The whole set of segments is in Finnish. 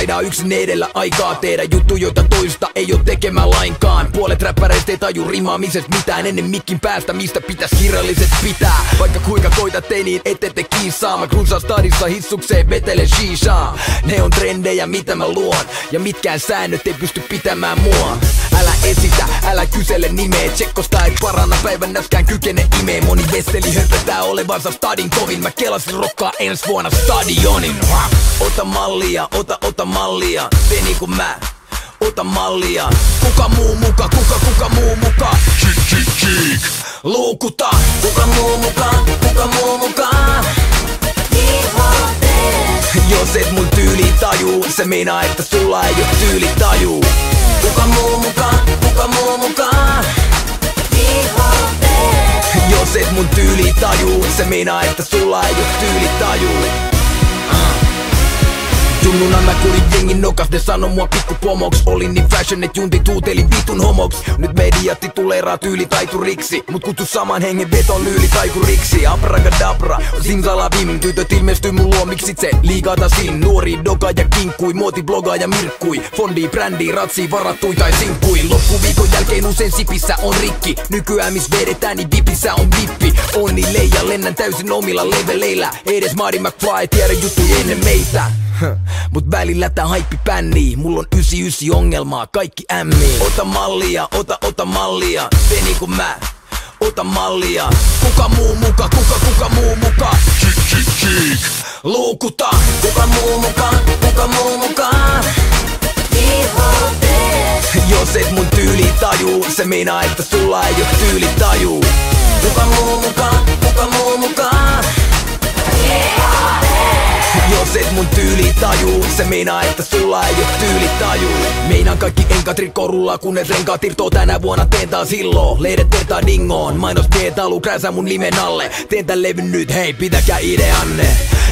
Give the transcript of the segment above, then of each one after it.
raidaa yksin edellä aikaa tehdä juttu, joita toista ei oo tekemään lainkaan. Puolet räppäreistä ei taju rimaamisesta mitään ennen mikin päästä, mistä pitäis kirjalliset pitää. Vaikka kuinka koitat ei niin ette kiisaa. Mä cruisaan stadissa hissukseen vetelen shishaa. Ne on trendejä mitä mä luon, ja mitkään säännöt ei pysty pitämään mua. Älä esitä, älä kysele nimeä. Tsekkosta ei paranna, päivän näskään kykene imee. Moni vesseli höpötää olevansa stadin kovin. Mä kelasin rokkaa ensi vuonna stadionin. Ota mallia, ota mallia. Tee niinku mä, ota mallia. Kuka muu muka, kuka muu muka. Cheek. Luukuta. Kuka muu muka, kuka muu muka. Jos et mun tyyli tajuu, se meinaa että sulla ei oo tyyli tajuu. Kuka muu muka, kuka muu muka. Jos et mun tyyli tajuu, se meinaa että sulla ei oo tyyli tajuu. Junnuna mä kuulin jengin nokas, ne sano mua pikkupomoks. Olin niin fashion, et juntit huuteli vitun homoks. Nyt mediat tituleeraa tyylitaituriksi, mut kutsu saman hengen veton lyylitaikuriksi. Abragadabra, simsalabim, tytöt ilmestyy mun luomiksi. Se liigatasin, nuori doga ja kinkkui. Muoti blogaa ja mirkkui, fondi, brändi, ratsi, varattui tai sinkkui. Loppuviikon jälkeen usein sipissä on rikki. Nykyään miss vedetään niin vipissä on vippi. Onni leija, lennän täysin omilla leveleillä. Edes Marty McFly tiedä juttuja ennen meitä. Mut välillä tää haippi pännii. Mulla on 99 ongelmaa, kaikki ämmii. Ota mallia, ota mallia. Tee niinku mä, ota mallia. Kuka muu muka, kuka muu muka. Cheek. Luukuta. Kuka muu muka, kuka muu muka. Jos et mun tyyli tajuu, se meinaa että sulla ei oo tyyli tajuu. Kuka muu muka, kuka muu muka. Jos et mun tyyli tajuu, se meinaa että sulla ei oo tyyli tajuu. Meinaan kaikki enkat rikkoo rullaa, kunnes renkaat irtoo tänä vuonna teen taas illoo. Lehdet vertaa dingoon, mainos pietalu krääsää mun nimen alle. Teen tän levyn nyt, hei pitäkää ideanne.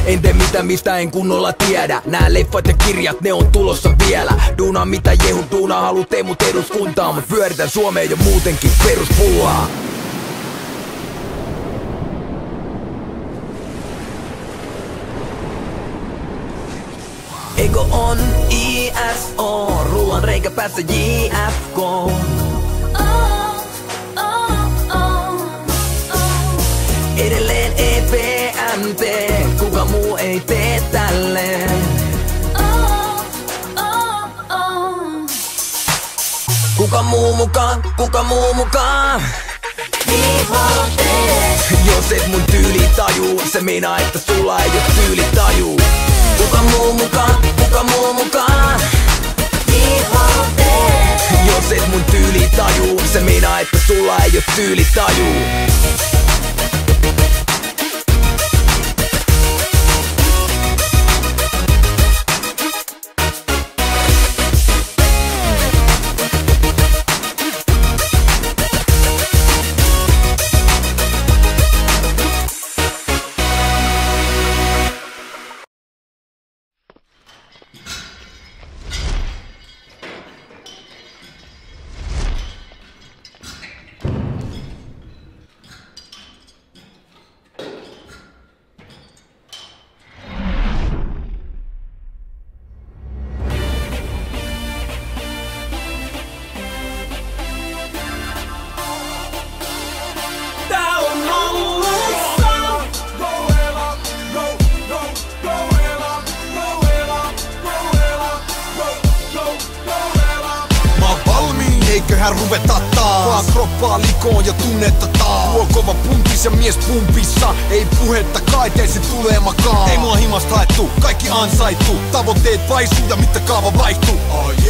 En tee mitään mistä en kunnolla tiedä. Nää leffat ja kirjat ne on tulossa vielä. Duunaa mitä jehu, duunaa halu tee mut eduskuntaan. Mut pyöritän Suomeen jo muutenkin peruspullaa. Ego on ISO, ruoan reikä päässä JFK. Edelleen EPMT, kuka muu ei tee tälleen. Kuka muu mukaan, kuka muu mukaan. Jos et mun tyyli tajuu, se meinaa että sulla ei oo tyyli tajuu. Kuka muu mukaan, kuka muu mukaan. Jos et mun tyyli tajuu, se meinaa että sulla ei oo tyyli tajuu. Eiköhän ruveta taas, vaan kroppaa likoon ja tunnetta taas. Tuo kova pumpis ja mies pumpissa, ei puhetta kaiteesi tulee makaan. Ei mua himasta haettu, kaikki ansaittu. Tavoitteet vaistuu ja mittakaava vaihtuu.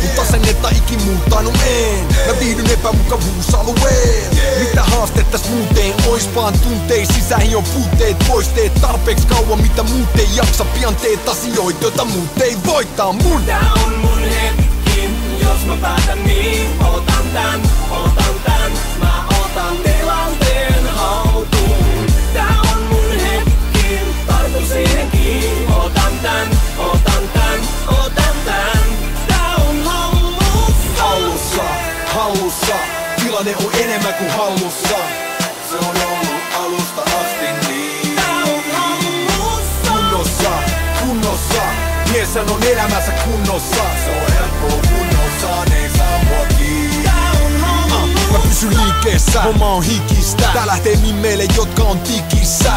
Mutta asennetta ikin muuttanut en. Mä viihdyn epämukavuusalueen. Mitä haastetta muuteen ois vaan tunteis sisähin on puutteet. Pois teet tarpeeksi kauan mitä muut ei jaksa. Pian teet asioita jota muut ei voittaa mun. Tää on mun hetki, jos mä päätän niin. Otan tän, mä otan tilanteen haltuun. Tää on mun hetki, tartu siihen kiinni. Otan tän. Tää on hallussa. Hallussa, tilanne on enemmän kuin hallussa. Se on ollut alusta asti niin. Tää on hallussa. Kunnossa, mies Mieshän on elämänsä kunnossa. Se on helppoa kunnossa, ne ei saa mua kiinni. Mä pysyn liikkeessä, homma on hikistä. Tää lähtee mimmeille, jotka on tikissä.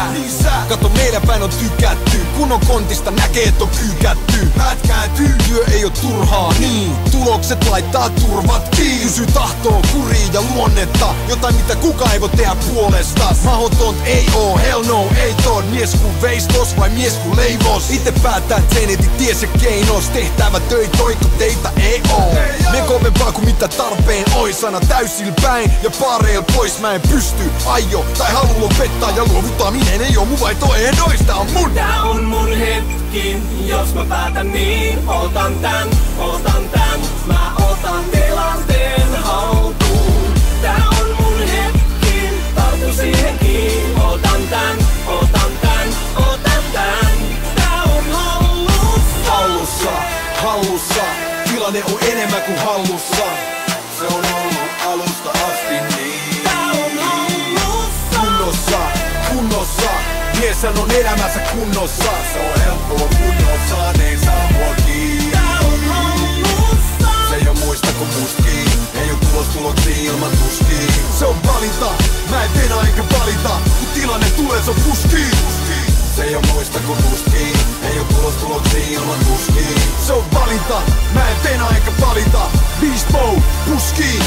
Kato, meillä päin on tykätty. Kun on kontista, näkee, et on kyykätty. Pätkääntyy, työ ei oo turhaa, niin tulokset laittaa turvat kiinni. Kysy tahtoo, kuria ja luonnetta. Jotain, mitä kuka ei voi tehdä puolestas. Mahdoton ei oo, hell no, ei tood. Mies kun veistos vai mies kun leivos. Itse päättää genetit, ties ja keinos. Tehtävä töitä, toiko teitä ei oo. Me kovempaa kuin mitä tarpeen ois. Sana täysil päin ja paareil pois. Mä en pysty, aio tai halu lopettaa. Ja luovuttaminen ei oo mun vaihtoehdoista. Tää on mun. Tää on mun hetki, jos mä päätän niin. Otan tän. Mä otan tilanteen haltuun. Tää on mun hetki, tartu siihen kiinni. Otan tän. Tää on Hallussa, tilanne on enemmän kuin hallussa. Se on ollut alusta asti niin. Tää on Kunnossa, mieshän on elämänsä kunnossa. Se on helppoa kunnossa, ne ei saa mua kiinni. Se ei oo muista kuin muski. Ei oo tuloksia ilman tuskii. Se on valinta, mä en venä eikä valita. Kun tilanne tulee, se on puski. Se ei oo muista kuin muski. Ei oo tuloksia ilman tuskii. Se on valinta, mä en venä eikä valita. Beast mode, puski.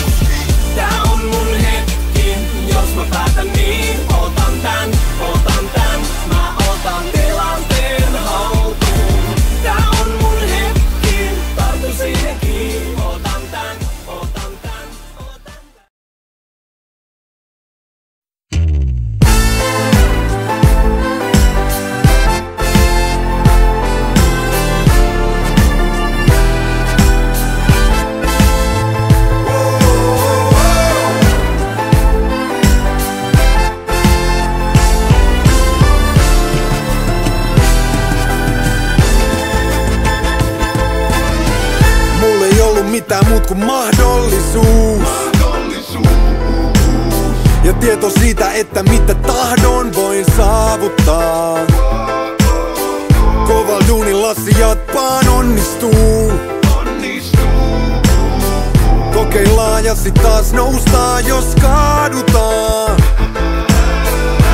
Tää on mun hetki, jos mä päätän niin. Otan tän. Mä otan tilanteen haltuun. Tää on mun hetki, tartu siihen kiinni. Otan tän. Mitään muut kuin mahdollisuus. Ja tieto siitä, että mitä tahdon voin saavuttaa. Koval duunilla sijatpaan onnistuu. Kokeillaan ja sit taas noustaan, jos kaadutaan.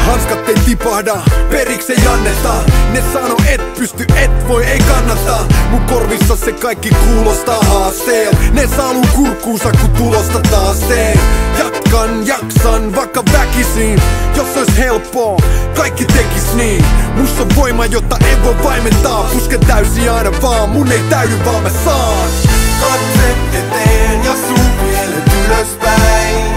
Hanskat ei tipahda, periksi ei anneta. Ne sano et pysty, et voi, ei kannata. Mun korvissa se kaikki kuulostaa haasteen. Ne saaluu kurkkuunsa kun tulosta taas teen. Jaksan vaikka väkisin. Jos ois helppoa, kaikki tekis niin. Musta on voima, jota en voi vaimentaa. Puske täysi aina vaan, mun ei täydy vaan mä saan. Katse eteen ja suu pielet ylöspäin.